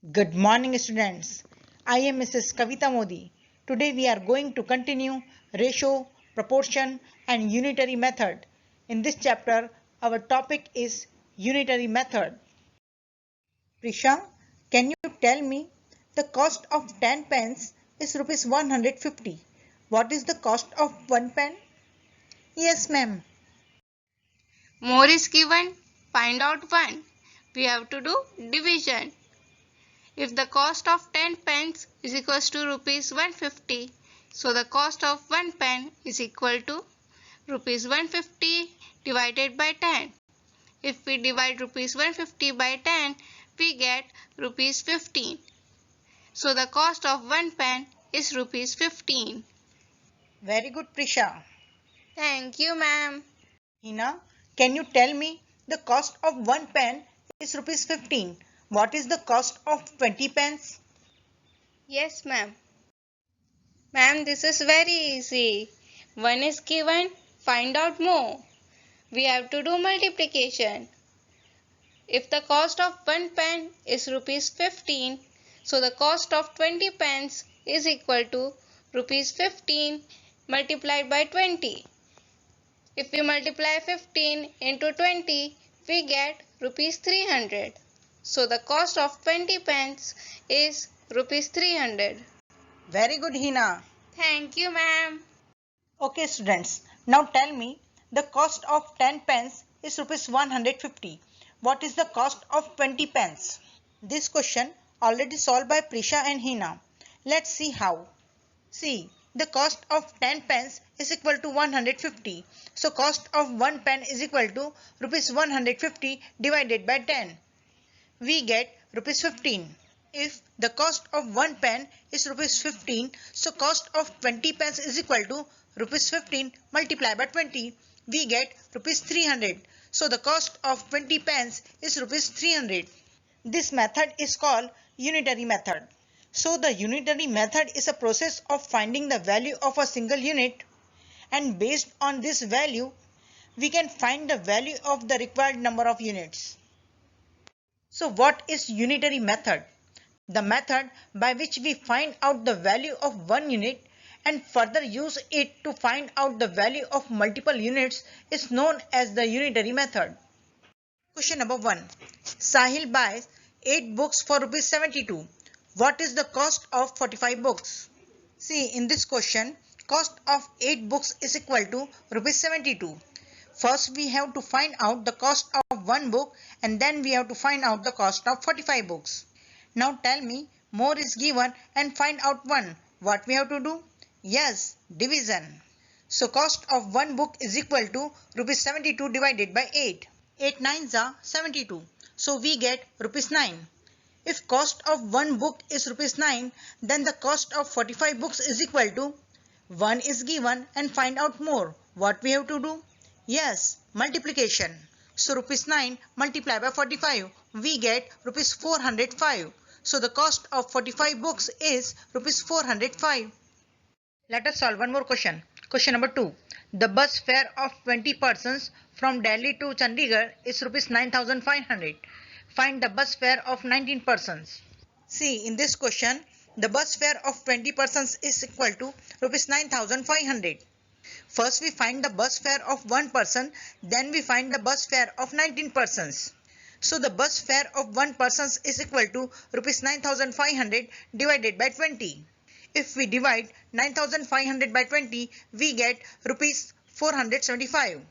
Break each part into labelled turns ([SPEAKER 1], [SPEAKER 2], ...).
[SPEAKER 1] Good morning, students. I am Mrs. Kavita Modi. Today we are going to continue ratio, proportion, and unitary method. In this chapter, our topic is unitary method. Prisha, can you tell me the cost of 10 pence is rupees 150. What is the cost of 1 pen? Yes, ma'am.
[SPEAKER 2] More is given, find out 1. We have to do division. If the cost of 10 pence is equals to rupees 150, so the cost of 1 pen is equal to rupees 150 divided by 10. If we divide rupees 150 by 10, we get rupees 15. So the cost of 1 pen is rupees 15.
[SPEAKER 1] Very good, Prisha.
[SPEAKER 2] Thank you, ma'am.
[SPEAKER 1] Hina, can you tell me the cost of 1 pen is rupees 15. What is the cost of 20 pence?
[SPEAKER 2] Yes, ma'am. Ma'am, this is very easy. 1 is given, find out more. We have to do multiplication. If the cost of 1 pen is rupees 15, so the cost of 20 pence is equal to rupees 15 multiplied by 20. If we multiply 15 into 20, we get rupees 300. So the cost of 20 pence is rupees 300.
[SPEAKER 1] Very good, Hina.
[SPEAKER 2] Thank you, ma'am.
[SPEAKER 1] Okay, students. Now tell me the cost of 10 pence is rupees 150. What is the cost of 20 pence? This question already solved by Prisha and Hina. Let's see how. See, the cost of 10 pence is equal to 150. So cost of 1 pen is equal to rupees 150 divided by 10. We get rupees 15. If the cost of 1 pen is rupees 15, so cost of 20 pence is equal to rupees 15 multiplied by 20. We get rupees 300. So the cost of 20 pence is rupees 300. This method is called unitary method. So the unitary method is a process of finding the value of a single unit, and based on this value we can find the value of the required number of units. So what is unitary method? The method by which we find out the value of one unit and further use it to find out the value of multiple units is known as the unitary method. Question number 1. Sahil buys 8 books for rupees 72. What is the cost of 45 books? See, in this question, cost of 8 books is equal to rupees 72. First we have to find out the cost of one book and then we have to find out the cost of 45 books. Now tell me, more is given and find out 1. What we have to do? Yes, division. So cost of one book is equal to rupees 72 divided by 8. 8 nines are 72. So we get rupees 9. If cost of one book is rupees 9, then the cost of 45 books is equal to 1 is given and find out more. What we have to do? Yes, multiplication. So rupees 9 multiplied by 45, we get rupees 405. So the cost of 45 books is rupees 405. Let us solve one more question. Question number 2. The bus fare of 20 persons from Delhi to Chandigarh is rupees 9500. Find the bus fare of 19 persons. See, in this question, the bus fare of 20 persons is equal to rupees 9500. First we find the bus fare of one person, then we find the bus fare of 19 persons. So the bus fare of one person is equal to rupees 9500 divided by 20. If we divide 9500 by 20, we get rupees 475.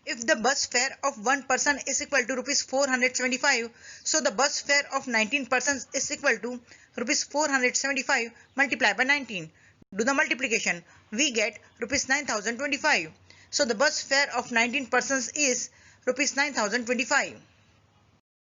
[SPEAKER 1] If the bus fare of one person is equal to rupees 475, so the bus fare of 19 persons is equal to rupees 475 multiplied by 19. Do the multiplication. We get rupees 9025. So the bus fare of 19 persons is rupees 9025.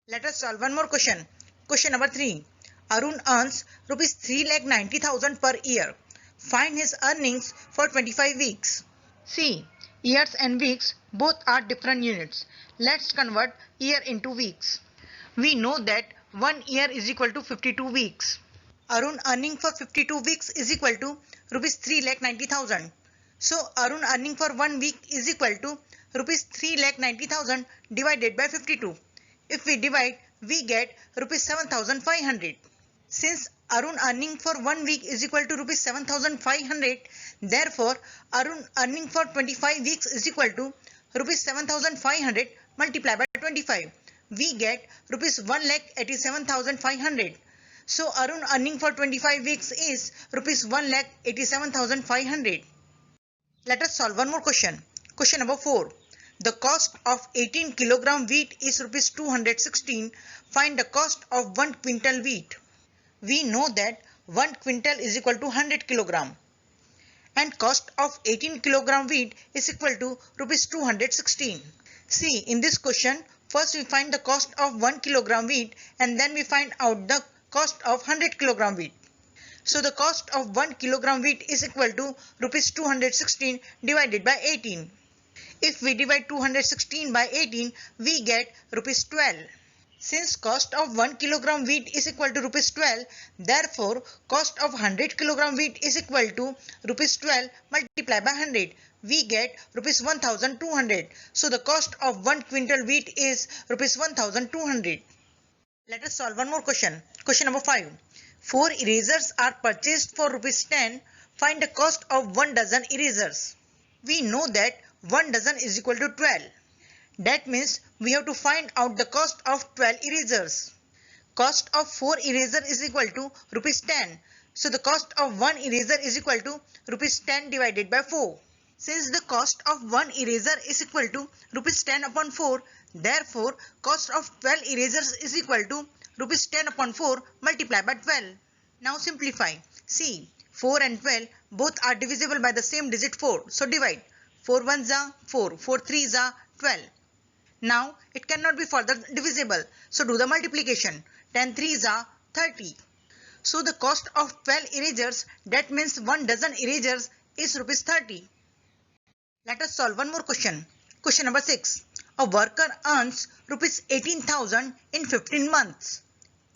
[SPEAKER 1] Let us solve one more question. Question number 3. Arun earns rupees 3,90,000 per year. Find his earnings for 25 weeks. See, years and weeks both are different units. Let's convert year into weeks. We know that 1 year is equal to 52 weeks. Arun earning for 52 weeks is equal to rupees 3,90,000. So Arun earning for 1 week is equal to rupees 3,90,000 divided by 52. If we divide, we get rupees 7,500. Since Arun earning for 1 week is equal to rupees 7,500, therefore Arun earning for 25 weeks is equal to rupees 7,500 multiplied by 25. We get rupees 1,87,500. So Arun earning for 25 weeks is rupees 1,87,500. Let us solve one more question. Question number 4. The cost of 18 kilogram wheat is rupees 216. Find the cost of 1 quintal wheat. We know that 1 quintal is equal to 100 kilogram and cost of 18 kilogram wheat is equal to rupees 216. See, in this question, first we find the cost of 1 kilogram wheat and then we find out the cost of 100 kilogram wheat. So the cost of 1 kilogram wheat is equal to rupees 216 divided by 18. If we divide 216 by 18, we get rupees 12. Since cost of 1 kilogram wheat is equal to rupees 12, therefore cost of 100 kilogram wheat is equal to rupees 12 multiplied by 100. We get rupees 1,200. So the cost of 1 quintal wheat is rupees 1,200. Let us solve one more question. Question number 5. 4 erasers are purchased for rupees 10. Find the cost of 1 dozen erasers. We know that 1 dozen is equal to 12. That means we have to find out the cost of 12 erasers. Cost of 4 eraser is equal to rupees 10. So the cost of 1 eraser is equal to rupees 10 divided by 4. Since the cost of 1 eraser is equal to rupees 10 upon 4, therefore cost of 12 erasers is equal to rupees 10 upon 4 multiplied by 12. Now simplify. See, 4 and 12 both are divisible by the same digit 4. So divide. 4 ones are 4, 4 threes are 12. Now it cannot be further divisible. So do the multiplication. 10 threes are 30. So the cost of 12 erasers, that means 1 dozen erasers, is rupees 30. Let us solve one more question. Question number 6. A worker earns rupees 18,000 in 15 months.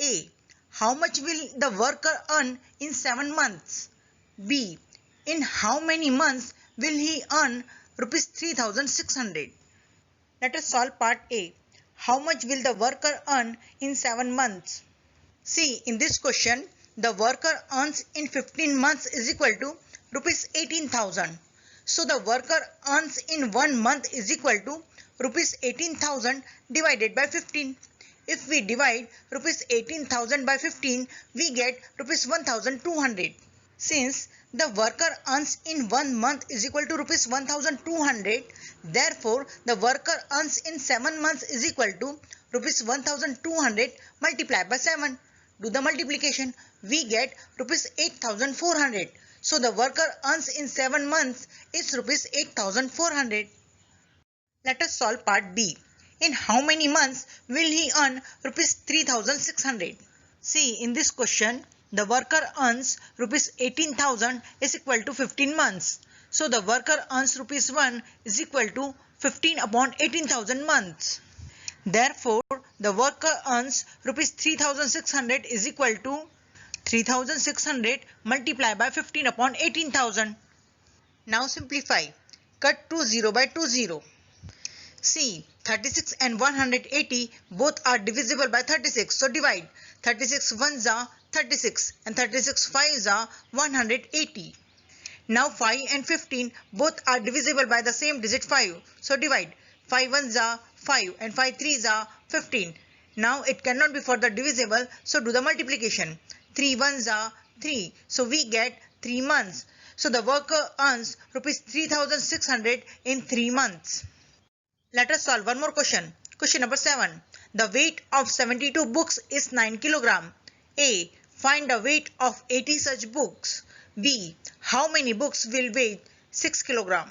[SPEAKER 1] A. How much will the worker earn in 7 months? B. In how many months will he earn rupees 3,600? Let us solve part A. How much will the worker earn in 7 months? See, in this question, the worker earns in 15 months is equal to rupees 18,000. So the worker earns in 1 month is equal to rupees 18,000 divided by 15. If we divide rupees 18,000 by 15, we get rupees 1,200. Since the worker earns in 1 month is equal to rupees 1,200, therefore the worker earns in 7 months is equal to rupees 1,200 multiplied by 7. Do the multiplication. We get rupees 8,400. So the worker earns in 7 months is rupees 8,400. Let us solve part B. In how many months will he earn rupees 3,600? See, in this question, the worker earns rupees 18,000 is equal to 15 months. So the worker earns rupees 1 is equal to 15 upon 18,000 months. Therefore, the worker earns rupees 3,600 is equal to 3,600 multiplied by 15 upon 18,000. Now simplify. Cut 20 by 20. See, 36 and 180 both are divisible by 36. So divide. 36 ones are 36 and 36 fives are 180. Now 5 and 15 both are divisible by the same digit 5. So divide. 5 ones are 5 and 5 threes are 15. Now it cannot be further divisible. So do the multiplication. 3 ones are 3. So we get 3 months. So the worker earns rupees 3,600 in 3 months. Let us solve one more question. Question number 7. The weight of 72 books is 9 kg. A. Find the weight of 80 such books. B. How many books will weigh 6 kg?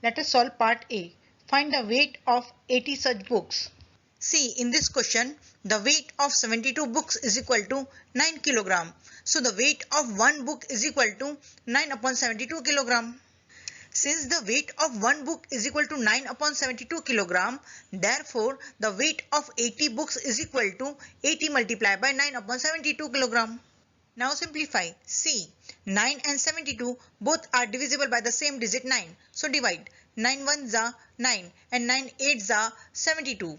[SPEAKER 1] Let us solve part A. Find the weight of 80 such books. See, in this question, the weight of 72 books is equal to 9 kg. So the weight of one book is equal to 9 upon 72 kg. Since the weight of one book is equal to 9 upon 72 kg, therefore the weight of 80 books is equal to 80 multiplied by 9 upon 72 kg. Now simplify. See, 9 and 72 both are divisible by the same digit 9. So divide. 9 ones are 9 and 9 eights are 72.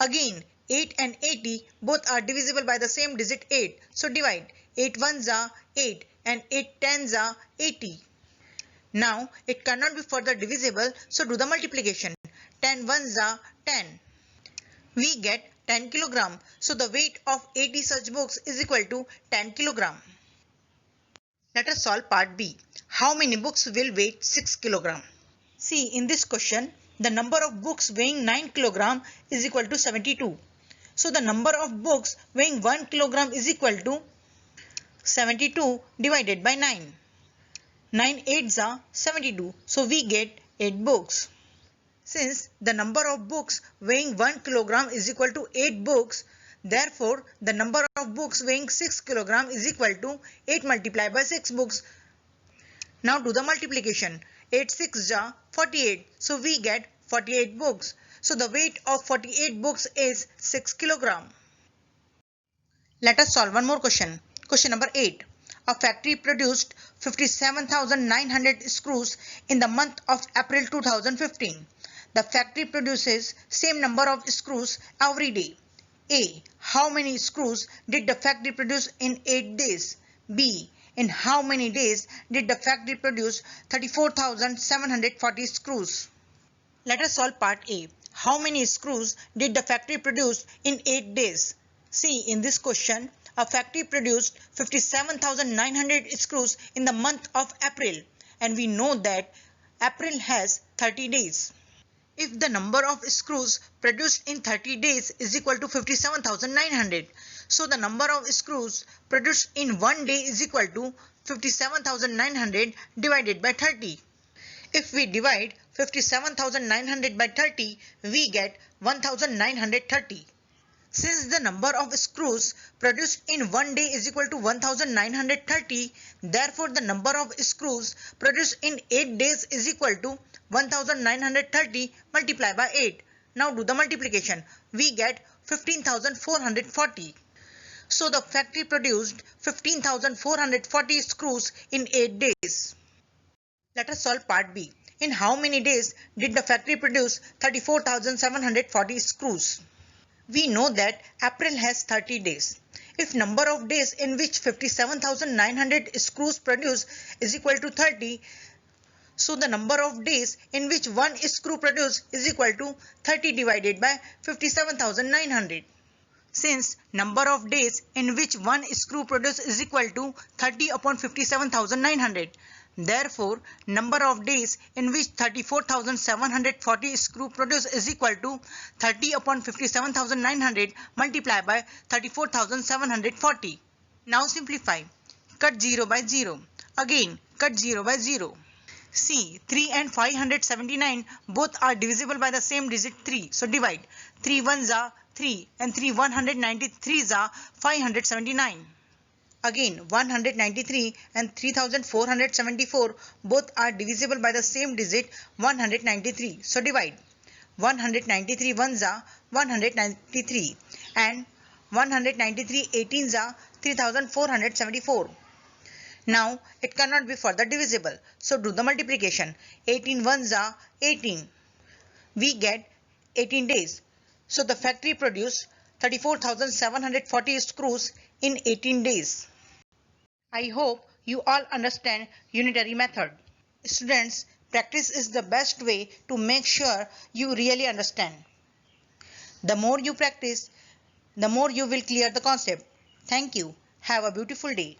[SPEAKER 1] Again, 8 and 80 both are divisible by the same digit 8. So divide. 8 ones are 8 and 8 tens are 80. Now it cannot be further divisible, so do the multiplication. 10 ones are 10. We get 10 kilogram. So the weight of 80 such books is equal to 10 kilogram. Let us solve part B. How many books will weigh 6 kilogram? See, in this question, the number of books weighing 9 kilogram is equal to 72. So the number of books weighing 1 kilogram is equal to 72 divided by 9. 9 eights are 72. So we get 8 books. Since the number of books weighing 1 kilogram is equal to 8 books, therefore the number of books weighing 6 kilogram is equal to 8 multiplied by 6 books. Now do the multiplication. 8 6 are 48. So we get 48 books. So the weight of 48 books is 6 kilogram. Let us solve one more question. Question number 8. A factory produced 57,900 screws in the month of April 2015. The factory produces same number of screws every day. A. How many screws did the factory produce in 8 days? B. In how many days did the factory produce 34,740 screws? Let us solve part A. How many screws did the factory produce in 8 days? See, in this question, a factory produced 57,900 screws in the month of April, and we know that April has 30 days. If the number of screws produced in 30 days is equal to 57,900, so the number of screws produced in 1 day is equal to 57,900 divided by 30. If we divide 57,900 by 30, we get 1,930. Since the number of screws produced in 1 day is equal to 1,930, therefore the number of screws produced in 8 days is equal to 1,930 multiplied by 8. Now do the multiplication. We get 15,440. So the factory produced 15,440 screws in 8 days. Let us solve part B. In how many days did the factory produce 34,740 screws? We know that April has 30 days. If number of days in which 57,900 screws produced is equal to 30, so the number of days in which one screw produced is equal to 30 divided by 57,900. Since number of days in which one screw produced is equal to 30 upon 57,900, therefore number of days in which 34,740 screw produced is equal to 30 upon 57,900 multiplied by 34,740. Now simplify. Cut 0 by 0. Again cut 0 by 0. See, 3 and 579 both are divisible by the same digit 3. So divide. 3 ones are 3 and 3 193s are 579. Again 193 and 3474 both are divisible by the same digit 193. So divide. 193 ones are 193 and 193 18s are 3474. Now it cannot be further divisible. So do the multiplication. 18 ones are 18. We get 18 days. So the factory produced 34,740 screws in 18 days. I hope you all understand unitary method. Students, practice is the best way to make sure you really understand. The more you practice, the more you will clear the concept. Thank you. Have a beautiful day.